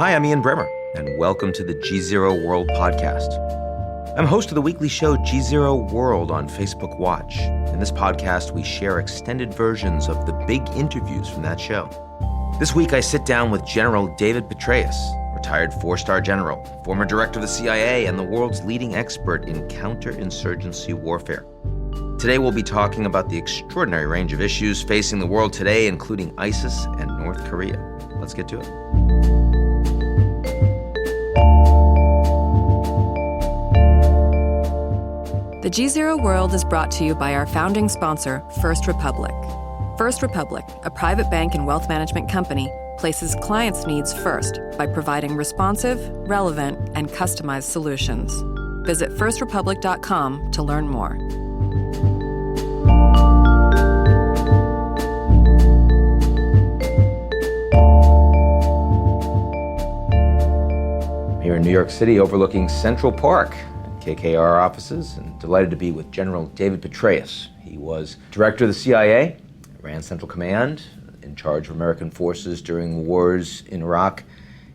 Hi, I'm Ian Bremmer, and welcome to the GZERO World Podcast. I'm host of the weekly show GZERO World on Facebook Watch. In this podcast, we share extended versions of the big interviews from that show. This week, I sit down with General David Petraeus, retired four-star general, former director of the CIA, and the world's leading expert in counterinsurgency warfare. Today, we'll be talking about the extraordinary range of issues facing the world today, including ISIS and North Korea. Let's get to it. The GZERO World is brought to you by our founding sponsor, First Republic. First Republic, a private bank and wealth management company, places clients' needs first by providing responsive, relevant, and customized solutions. Visit firstrepublic.com to learn more. Here in New York City, overlooking Central Park, KKR offices, and delighted to be with General David Petraeus. He was director of the CIA, ran Central Command, in charge of American forces during wars in Iraq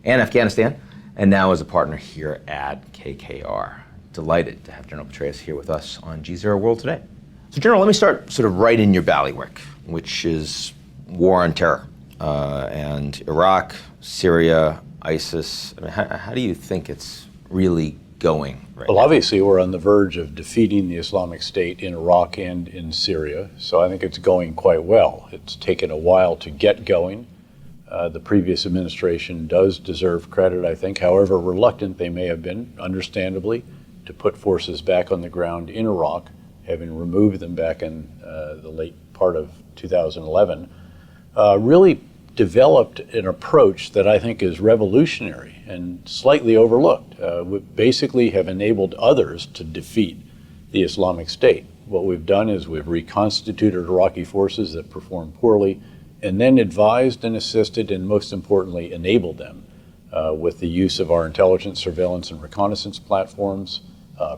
and Afghanistan, and now is a partner here at KKR. Delighted to have General Petraeus here with us on GZERO World today. So General, let me start sort of right in your bailiwick, which is war on terror, and Iraq, Syria, ISIS. I mean, how do you think it's really going right Well, now? obviously, we're on the verge of defeating the Islamic State in Iraq and in Syria, so I think it's going quite well. It's taken a while to get going. The previous administration does deserve credit, I think, however reluctant they may have been, understandably, to put forces back on the ground in Iraq, having removed them back in the late part of 2011, really developed an approach that I think is revolutionary and slightly overlooked. We basically have enabled others to defeat the Islamic State. What we've done is we've reconstituted Iraqi forces that performed poorly and then advised and assisted and most importantly enabled them with the use of our intelligence, surveillance, and reconnaissance platforms,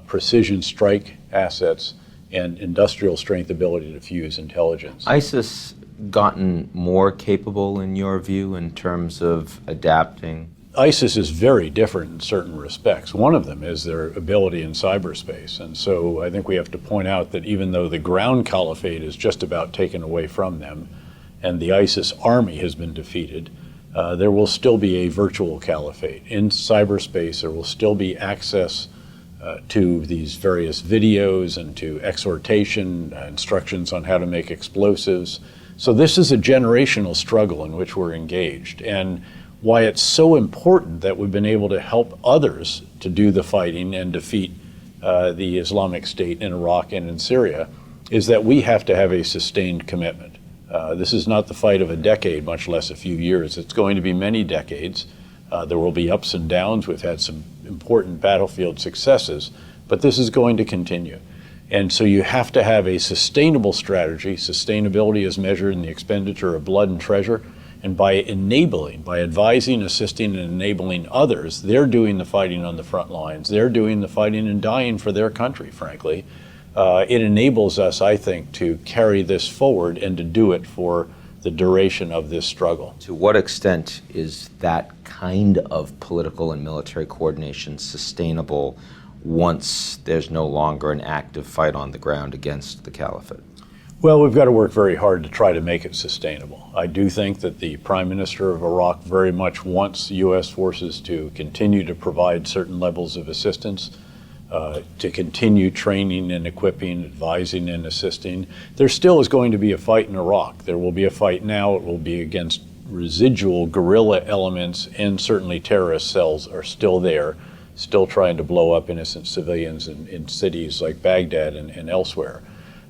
precision strike assets, and industrial strength ability to fuse intelligence. ISIS gotten more capable in your view in terms of adapting? ISIS is very different in certain respects. One of them is their ability in cyberspace. And so I think we have to point out that even though the ground caliphate is just about taken away from them and the ISIS army has been defeated, there will still be a virtual caliphate. In cyberspace, there will still be access to these various videos and to exhortation, instructions on how to make explosives. So this is a generational struggle in which we're engaged, and why it's so important that we've been able to help others to do the fighting and defeat the Islamic State in Iraq and in Syria is that we have to have a sustained commitment. This is not the fight of a decade, much less a few years. It's going to be many decades. There will be ups and downs. We've had some important battlefield successes, but this is going to continue. And so you have to have a sustainable strategy. Sustainability is measured in the expenditure of blood and treasure. And by enabling, by advising, assisting, and enabling others, they're doing the fighting on the front lines. They're doing the fighting and dying for their country, frankly. It enables us, I think, to carry this forward and to do it for the duration of this struggle. To what extent is that kind of political and military coordination sustainable once there's no longer an active fight on the ground against the caliphate? Well, we've got to work very hard to try to make it sustainable. I do think that the Prime Minister of Iraq very much wants U.S. forces to continue to provide certain levels of assistance, to continue training and equipping, advising and assisting. There still is going to be a fight in Iraq. There will be a fight now. It will be against residual guerrilla elements, and certainly terrorist cells are still there, still trying to blow up innocent civilians in cities like Baghdad and elsewhere.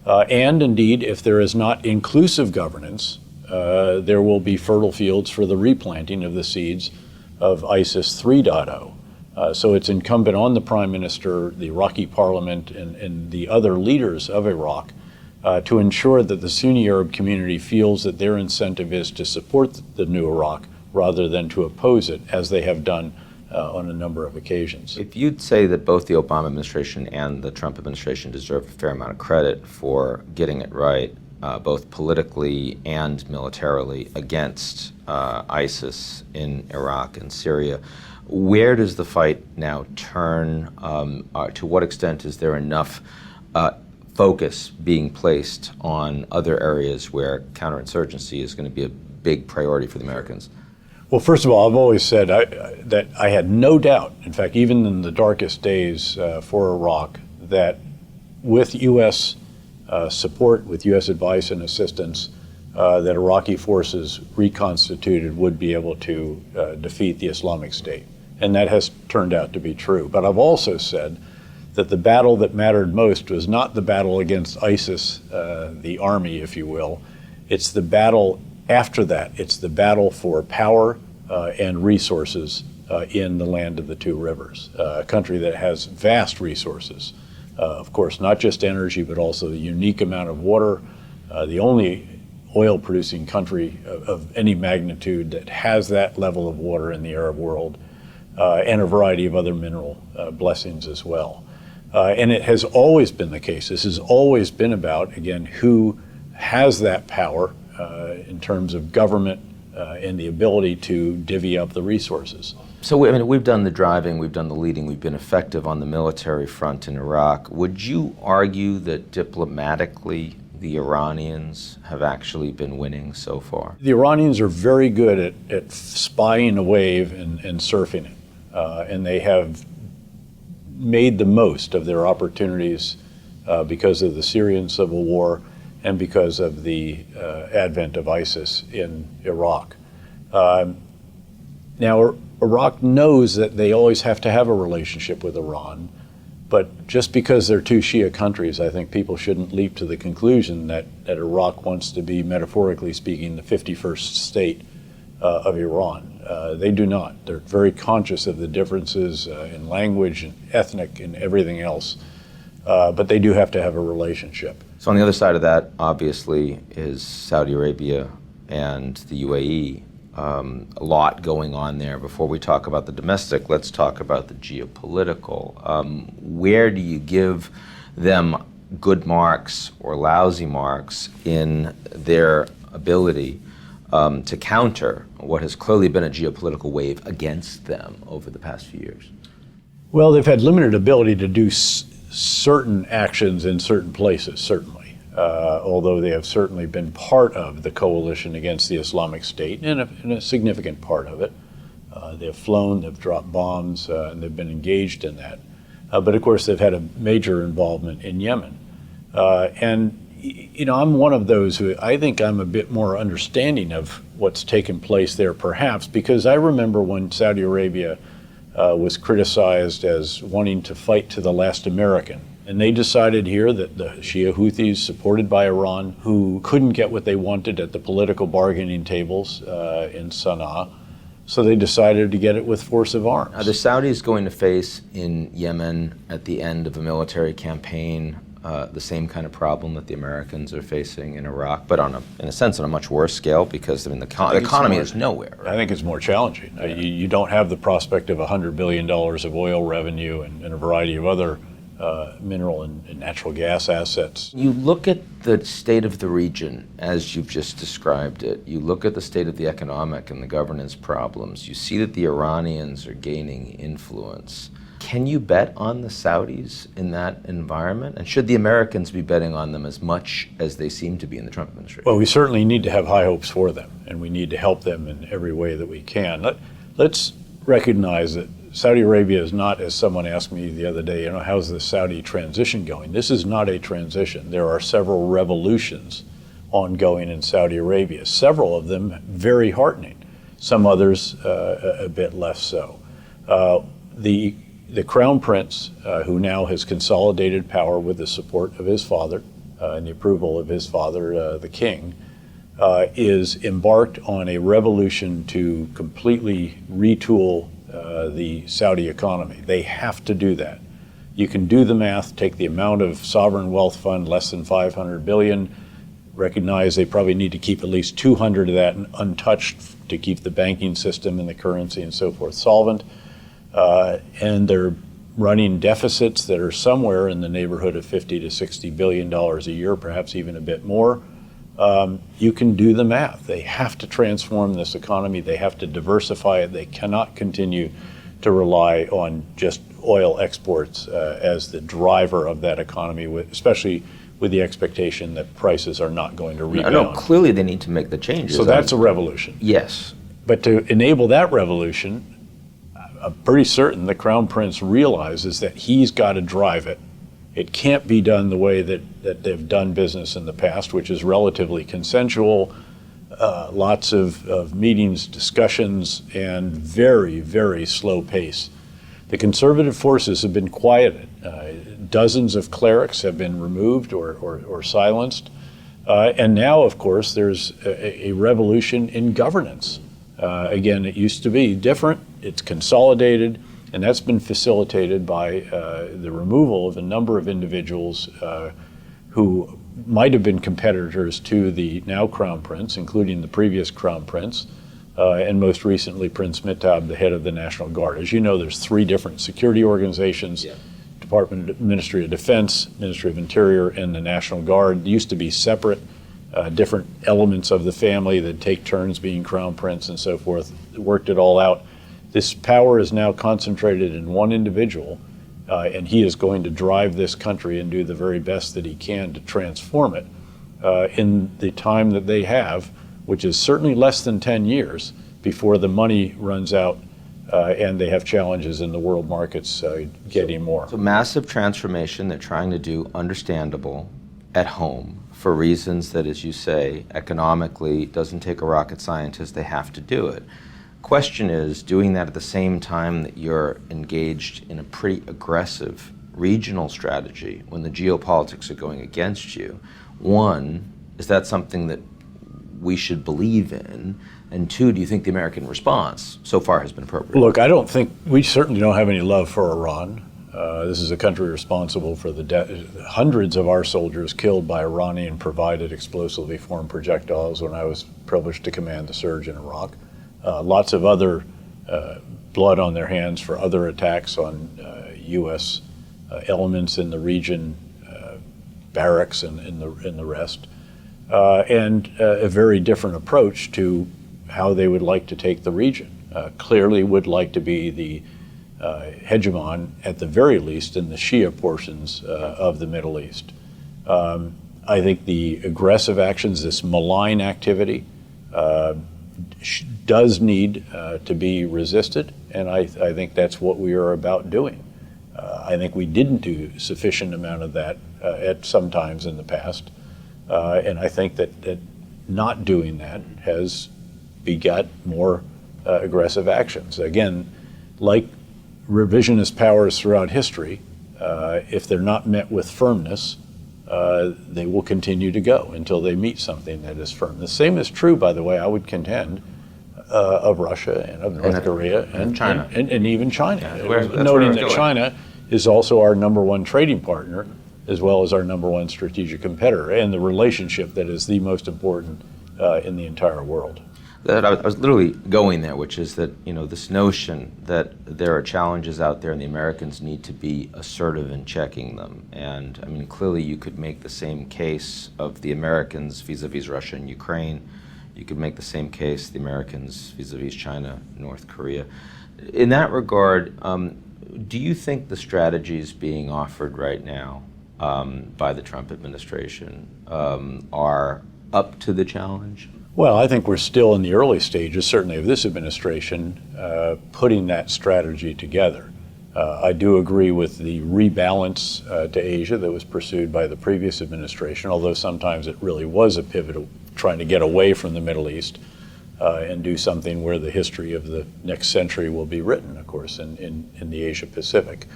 And indeed, if there is not inclusive governance, there will be fertile fields for the replanting of the seeds of ISIS 3.0. So it's incumbent on the Prime Minister, the Iraqi Parliament, and the other leaders of Iraq to ensure that the Sunni Arab community feels that their incentive is to support the new Iraq rather than to oppose it, as they have done on a number of occasions. If you'd say that both the Obama administration and the Trump administration deserve a fair amount of credit for getting it right, both politically and militarily, against ISIS in Iraq and Syria. Where does the fight now turn? To what extent is there enough focus being placed on other areas where counterinsurgency is going to be a big priority for the Americans? Well, first of all, I've always said that I had no doubt, in fact, even in the darkest days for Iraq, that with U.S. Support, with U.S. advice and assistance, that Iraqi forces reconstituted would be able to defeat the Islamic State. And that has turned out to be true. But I've also said that the battle that mattered most was not the battle against ISIS, the army, if you will. It's the battle after that. It's the battle for power and resources in the land of the two rivers, a country that has vast resources. Of course, not just energy, but also the unique amount of water, the only oil-producing country of any magnitude that has that level of water in the Arab world, and a variety of other mineral blessings as well. And it has always been the case. This has always been about, again, who has that power in terms of government and the ability to divvy up the resources. So, I mean, we've done the driving, we've done the leading, we've been effective on the military front in Iraq. Would you argue that diplomatically the Iranians have actually been winning so far? The Iranians are very good at spying a wave and surfing it. And they have made the most of their opportunities because of the Syrian civil war and because of the advent of ISIS in Iraq. Now, Iraq knows that they always have to have a relationship with Iran, but just because they're two Shia countries, I think people shouldn't leap to the conclusion that Iraq wants to be, metaphorically speaking, the 51st state of Iran. They do not. They're very conscious of the differences in language and ethnic and everything else, but they do have to have a relationship. So on the other side of that, obviously, is Saudi Arabia and the UAE. A lot going on there. Before we talk about the domestic, let's talk about the geopolitical. Where do you give them good marks or lousy marks in their ability to counter what has clearly been a geopolitical wave against them over the past few years? Well, they've had limited ability to do certain actions in certain places, certainly. Although they have certainly been part of the coalition against the Islamic State, and a significant part of it. They've flown, they've dropped bombs, and they've been engaged in that. But of course, they've had a major involvement in Yemen. And you know, I'm one of those who I think I'm a bit more understanding of what's taken place there, perhaps, because I remember when Saudi Arabia was criticized as wanting to fight to the last American. And they decided here that the Shia Houthis, supported by Iran, who couldn't get what they wanted at the political bargaining tables in Sana'a, so they decided to get it with force of arms. Are the Saudis going to face in Yemen at the end of a military campaign the same kind of problem that the Americans are facing in Iraq, but in a sense on a much worse scale, because I mean, the economy is nowhere, right? I think it's more challenging. Yeah. You don't have the prospect of $100 billion of oil revenue and a variety of other mineral and natural gas assets. You look at the state of the region as you've just described it. You look at the state of the economic and the governance problems. You see that the Iranians are gaining influence. Can you bet on the Saudis in that environment? And should the Americans be betting on them as much as they seem to be in the Trump administration? Well, we certainly need to have high hopes for them, and we need to help them in every way that we can. Let's recognize that Saudi Arabia is not, as someone asked me the other day, how's the Saudi transition going? This is not a transition. There are several revolutions ongoing in Saudi Arabia, several of them very heartening, some others a bit less so. The Crown Prince, who now has consolidated power with the support of his father and the approval of his father, the king, is embarked on a revolution to completely retool the Saudi economy. They have to do that. You can do the math, take the amount of sovereign wealth fund, less than 500 billion, recognize they probably need to keep at least 200 of that untouched to keep the banking system and the currency and so forth solvent. And they're running deficits that are somewhere in the neighborhood of $50 to $60 billion a year, perhaps even a bit more. you can do the math. They have to transform this economy. They have to diversify it. They cannot continue to rely on just oil exports as the driver of that economy, especially with the expectation that prices are not going to rebound. No, clearly they need to make the changes. So that's a revolution. Yes. But to enable that revolution, I'm pretty certain the Crown Prince realizes that he's got to drive it. It can't be done the way that they've done business in the past, which is relatively consensual, lots of meetings, discussions, and very, very slow pace. The conservative forces have been quieted. Dozens of clerics have been removed or silenced. And now, of course, there's a revolution in governance. Again, it used to be different. It's consolidated, and that's been facilitated by the removal of a number of individuals who might have been competitors to the now Crown Prince, including the previous Crown Prince, and most recently Prince Mittab, the head of the National Guard. As you know, there's 3 different security organizations, Ministry of Defense, Ministry of Interior, and the National Guard. They used to be separate, different elements of the family that take turns being Crown Prince and so forth, worked it all out. This power is now concentrated in one individual, and he is going to drive this country and do the very best that he can to transform it in the time that they have, which is certainly less than 10 years before the money runs out and they have challenges in the world markets getting more. So massive transformation they're trying to do, understandable, at home, for reasons that, as you say, economically doesn't take a rocket scientist, they have to do it. Question is, doing that at the same time that you're engaged in a pretty aggressive regional strategy when the geopolitics are going against you. One, is that something that we should believe in? And 2, do you think the American response so far has been appropriate? Look, I don't think, we certainly don't have any love for Iran. This is a country responsible for the hundreds of our soldiers killed by Iranian provided explosively formed projectiles when I was privileged to command the surge in Iraq. Lots of other blood on their hands for other attacks on U.S. Elements in the region, barracks and the rest, and a very different approach to how they would like to take the region. Clearly would like to be the hegemon, at the very least, in the Shia portions of the Middle East. I think the aggressive actions, this malign activity, does need to be resisted, and I think that's what we are about doing. I think we didn't do sufficient amount of that at some times in the past, and I think that not doing that has begot more aggressive actions. Again, like revisionist powers throughout history, if they're not met with firmness, they will continue to go until they meet something that is firm. The same is true, by the way, I would contend, of Russia and of North Korea and China. And even China. Yeah, noting that China is also our #1 trading partner, as well as our #1 strategic competitor, and the relationship that is the most important in the entire world. I was literally going there, which is that, this notion that there are challenges out there and the Americans need to be assertive in checking them. And I mean, clearly you could make the same case of the Americans vis-a-vis Russia and Ukraine. You could make the same case, the Americans vis-a-vis China, North Korea. In that regard, do you think the strategies being offered right now by the Trump administration are up to the challenge? Well, I think we're still in the early stages, certainly of this administration, putting that strategy together. I do agree with the rebalance to Asia that was pursued by the previous administration, although sometimes it really was a pivot trying to get away from the Middle East and do something where the history of the next century will be written, of course, in the Asia Pacific.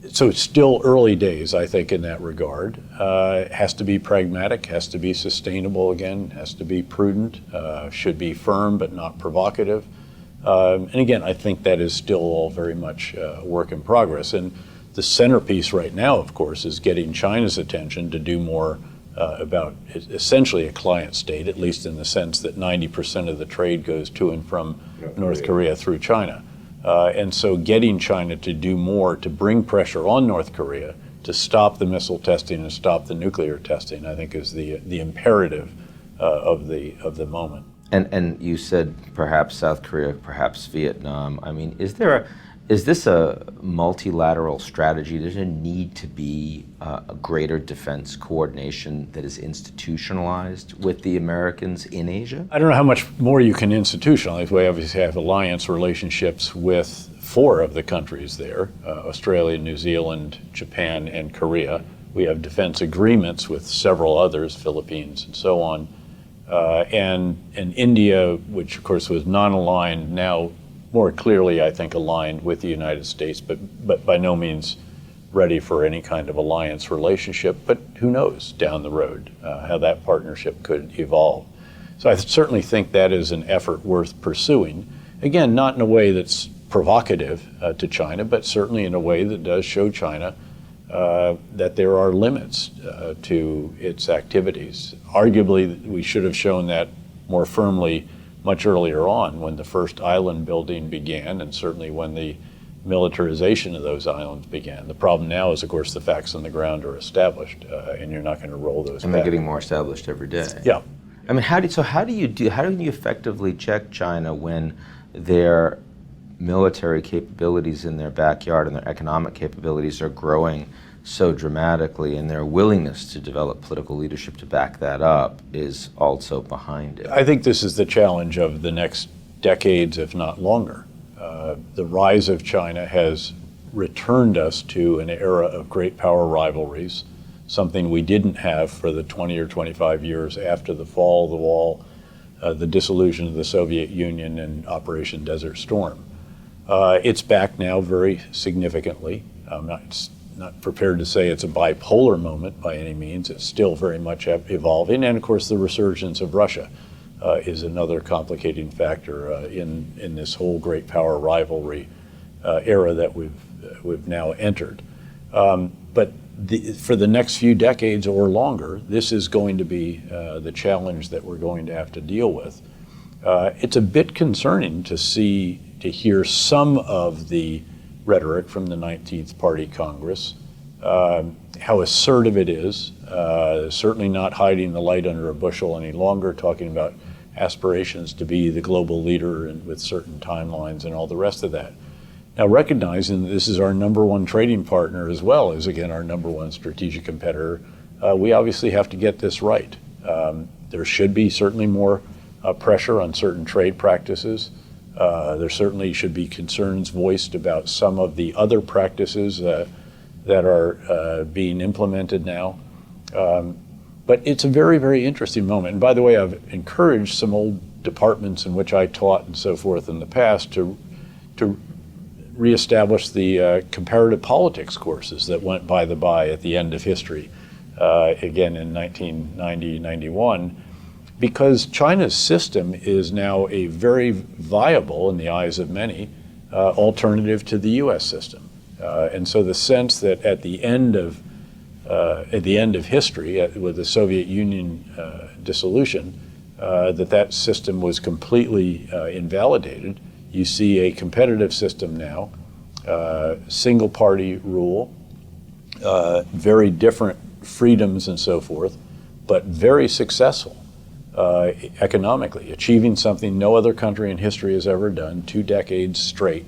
So it's still early days, I think, in that regard. It has to be pragmatic, has to be sustainable again, has to be prudent, should be firm but not provocative. And again, I think that is still all very much a work in progress. And the centerpiece right now, of course, is getting China's attention to do more about essentially a client state, at least in the sense that 90% of the trade goes to and from North Korea through China. And so getting China to do more to bring pressure on North Korea to stop the missile testing and stop the nuclear testing, I think, is the imperative of the moment. And you said perhaps South Korea, perhaps Vietnam. I mean, is this a multilateral strategy? Does there need to be a greater defense coordination that is institutionalized with the Americans in Asia? I don't know how much more you can institutionalize. We obviously have alliance relationships with 4 of the countries there, Australia, New Zealand, Japan, and Korea. We have defense agreements with several others, Philippines and so on. And India, which of course was non-aligned, now more clearly, I think, aligned with the United States, but by no means ready for any kind of alliance relationship. But who knows down the road how that partnership could evolve. So I certainly think that is an effort worth pursuing. Again, not in a way that's provocative to China, but certainly in a way that does show China that there are limits to its activities. Arguably, we should have shown that more firmly much earlier on when the first island building began, and certainly when the militarization of those islands began. The problem now is, of course, the facts on the ground are established, and you're not going to roll those back. And they're getting more established every day. Yeah. I mean, how do you effectively check China when their military capabilities in their backyard and their economic capabilities are growing so dramatically, and their willingness to develop political leadership to back that up is also behind it? I think this is the challenge of the next decades, if not longer. The rise of China has returned us to an era of great power rivalries, something we didn't have for the 20 or 25 years after the fall of the wall, the dissolution of the Soviet Union, and Operation Desert Storm. It's back now very significantly. I'm not prepared to say it's a bipolar moment by any means. It's still very much evolving. And of course, the resurgence of Russia is another complicating factor in this whole great power rivalry era that we've now entered. But for the next few decades or longer, this is going to be the challenge that we're going to have to deal with. It's a bit concerning to hear some of the rhetoric from the 19th Party Congress, how assertive it is, certainly not hiding the light under a bushel any longer, talking about aspirations to be the global leader and with certain timelines and all the rest of that. Now, recognizing that this is our number one trading partner as well as, again, our number one strategic competitor, we obviously have to get this right. There should be certainly more pressure on certain trade practices. There certainly should be concerns voiced about some of the other practices that are being implemented now. But it's a very, very interesting moment. And by the way, I've encouraged some old departments in which I taught and so forth in the past to reestablish the comparative politics courses that went by the by at the end of history, again in 1990, 91. Because China's system is now a very viable, in the eyes of many, alternative to the U.S. system, and so the sense that at the end of history, with the Soviet Union dissolution, that system was completely invalidated. You see a competitive system now, single-party rule, very different freedoms and so forth, but very successful. Economically, achieving something no other country in history has ever done, 2 decades straight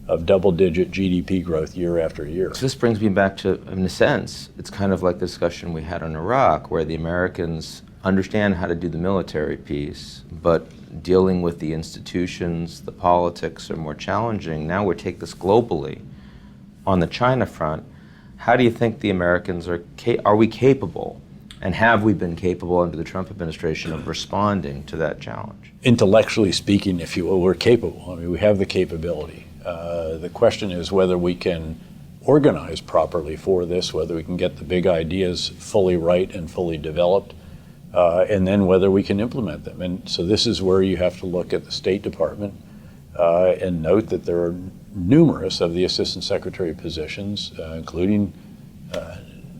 of double-digit GDP growth year after year. So this brings me back to, in a sense, it's kind of like the discussion we had on Iraq, where the Americans understand how to do the military piece, but dealing with the institutions, the politics are more challenging. Now we take this globally. On the China front, how do you think the Americans are we capable? And have we been capable under the Trump administration of responding to that challenge? Intellectually speaking, if you will, we're capable. I mean, we have the capability. The question is whether we can organize properly for this, whether we can get the big ideas fully right and fully developed, and then whether we can implement them. And so this is where you have to look at the State Department and note that there are numerous of the Assistant Secretary positions, including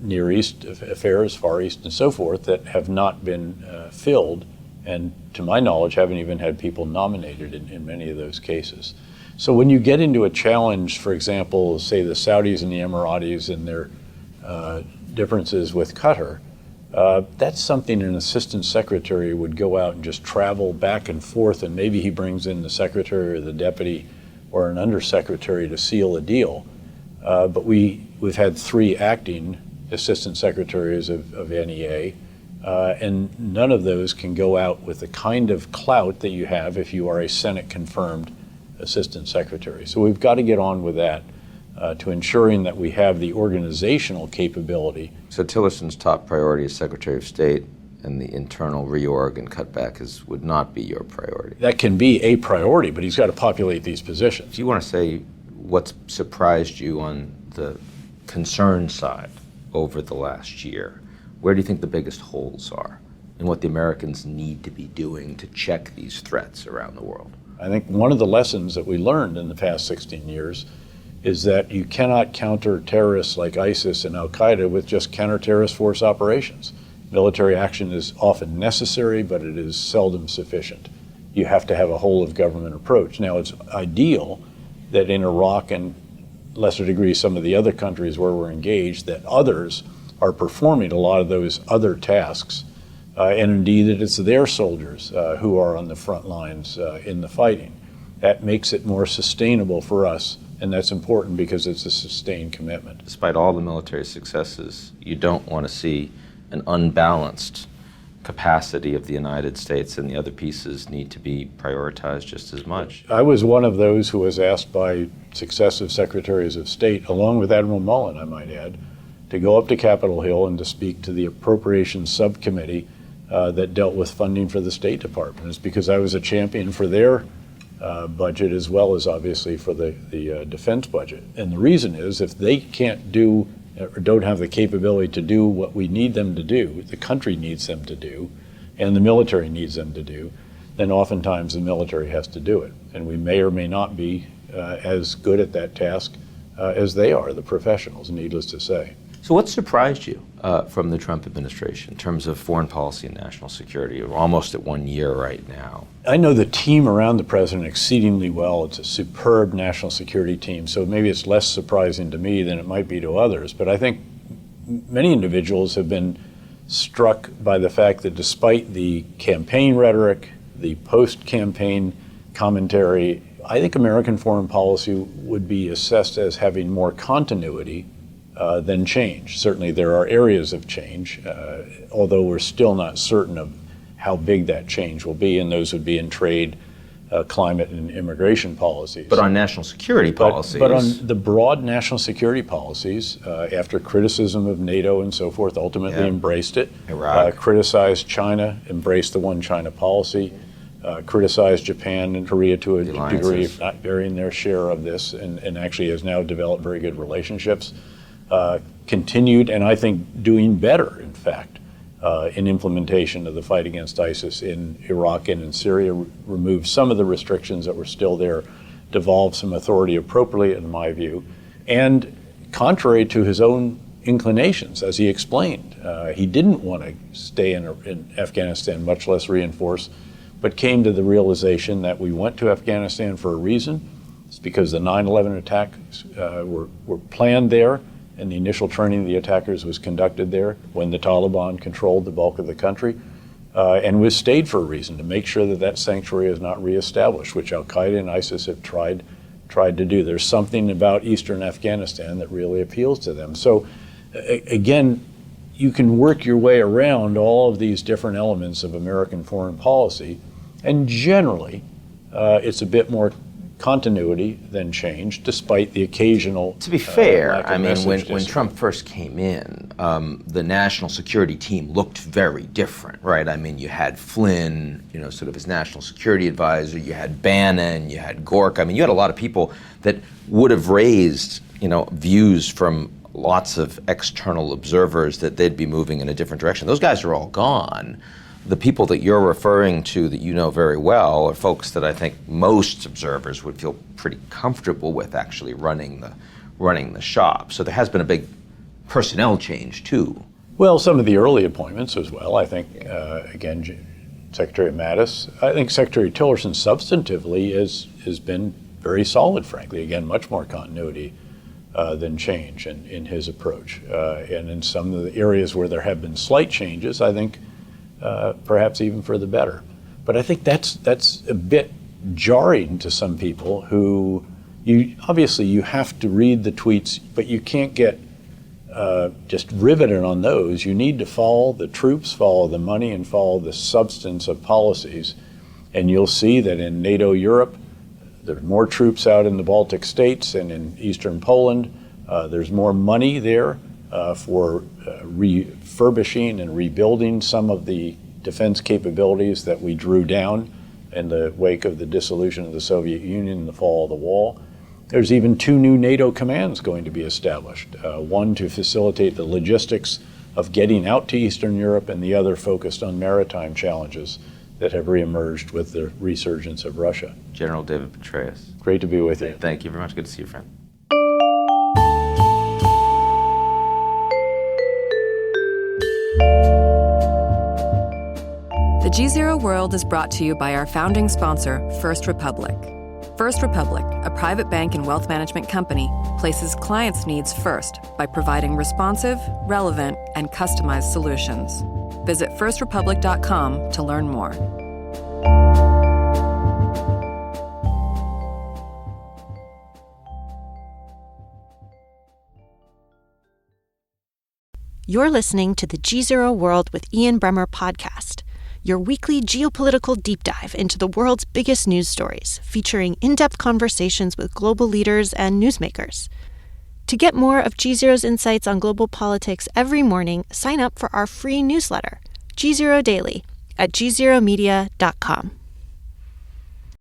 Near East affairs, Far East, and so forth, that have not been filled, and to my knowledge haven't even had people nominated in many of those cases. So when you get into a challenge, for example, say the Saudis and the Emiratis and their differences with Qatar, that's something an assistant secretary would go out and just travel back and forth, and maybe he brings in the secretary or the deputy or an undersecretary to seal a deal. But we've had 3 acting assistant secretaries of NEA, and none of those can go out with the kind of clout that you have if you are a Senate-confirmed assistant secretary. So we've got to get on with that to ensuring that we have the organizational capability. So Tillerson's top priority as Secretary of State, and the internal reorg and cutback would not be your priority. That can be a priority, but he's got to populate these positions. If you want to say what's surprised you on the concern side over the last year, where do you think the biggest holes are and what the Americans need to be doing to check these threats around the world? I think one of the lessons that we learned in the past 16 years is that you cannot counter terrorists like ISIS and Al-Qaeda with just counter-terrorist force operations. Military action is often necessary, but it is seldom sufficient. You have to have a whole-of-government approach. Now, it's ideal that in Iraq and lesser degree some of the other countries where we're engaged, that others are performing a lot of those other tasks, and indeed that it's their soldiers who are on the front lines in the fighting. That makes it more sustainable for us, and that's important because it's a sustained commitment. Despite all the military successes, you don't want to see an unbalanced capacity of the United States, and the other pieces need to be prioritized just as much. I was one of those who was asked by successive secretaries of state, along with Admiral Mullen, I might add, to go up to Capitol Hill and to speak to the appropriations subcommittee that dealt with funding for the State Department. It's because I was a champion for their budget as well as obviously for the defense budget. And the reason is if they can't do or don't have the capability to do what we need them to do, the country needs them to do, and the military needs them to do, then oftentimes the military has to do it. And we may or may not be as good at that task as they are, the professionals, needless to say. So what surprised you from the Trump administration in terms of foreign policy and national security? We're almost at 1 year right now. I know the team around the president exceedingly well. It's a superb national security team, so maybe it's less surprising to me than it might be to others. But I think many individuals have been struck by the fact that despite the campaign rhetoric, the post-campaign commentary, I think American foreign policy would be assessed as having more continuity than change. Certainly there are areas of change, although we're still not certain of how big that change will be, and those would be in trade, climate, and immigration policies. But on national security policies. But on the broad national security policies, after criticism of NATO and so forth, ultimately embraced it. Iraq. Criticized China, embraced the one China policy, criticized Japan and Korea to a degree of not bearing their share of this, and actually has now developed very good relationships. Continued, and I think doing better, in fact, in implementation of the fight against ISIS in Iraq and in Syria, removed some of the restrictions that were still there, devolved some authority appropriately, in my view, and contrary to his own inclinations, as he explained. He didn't want to stay in Afghanistan, much less reinforce, but came to the realization that we went to Afghanistan for a reason. It's because the 9/11 attacks were planned there, and the initial training of the attackers was conducted there when the Taliban controlled the bulk of the country, and was stayed for a reason, to make sure that that sanctuary is not reestablished, which Al-Qaeda and ISIS have tried to do. There's something about Eastern Afghanistan that really appeals to them. So again, you can work your way around all of these different elements of American foreign policy, and generally it's a bit more continuity than change, despite the occasional. To be fair, lack of I mean, when message Trump first came in, the national security team looked very different, right? I mean, you had Flynn, sort of as national security advisor. You had Bannon, you had Gork. I mean, you had a lot of people that would have raised, views from lots of external observers that they'd be moving in a different direction. Those guys are all gone. The people that you're referring to that you know very well are folks that I think most observers would feel pretty comfortable with actually running the shop. So there has been a big personnel change too. Well, some of the early appointments as well. I think, again, Secretary Mattis. I think Secretary Tillerson substantively has been very solid, frankly. Again, much more continuity than change in his approach. And in some of the areas where there have been slight changes, I think perhaps even for the better. But I think that's a bit jarring to some people who obviously you have to read the tweets, but you can't get just riveted on those. You need to follow the troops, follow the money, and follow the substance of policies. And you'll see that in NATO Europe, there's more troops out in the Baltic states and in eastern Poland. There's more money there for refurbishing and rebuilding some of the defense capabilities that we drew down in the wake of the dissolution of the Soviet Union and the fall of the wall. There's even 2 new NATO commands going to be established, one to facilitate the logistics of getting out to Eastern Europe, and the other focused on maritime challenges that have reemerged with the resurgence of Russia. General David Petraeus. Great to be with you. Thank you very much. Good to see you, friend. The GZERO World is brought to you by our founding sponsor, First Republic. First Republic, a private bank and wealth management company, places clients' needs first by providing responsive, relevant, and customized solutions. Visit firstrepublic.com to learn more. You're listening to the GZERO World with Ian Bremmer podcast, your weekly geopolitical deep dive into the world's biggest news stories, featuring in-depth conversations with global leaders and newsmakers. To get more of GZERO's insights on global politics every morning, sign up for our free newsletter, GZERO Daily, at gzeromedia.com.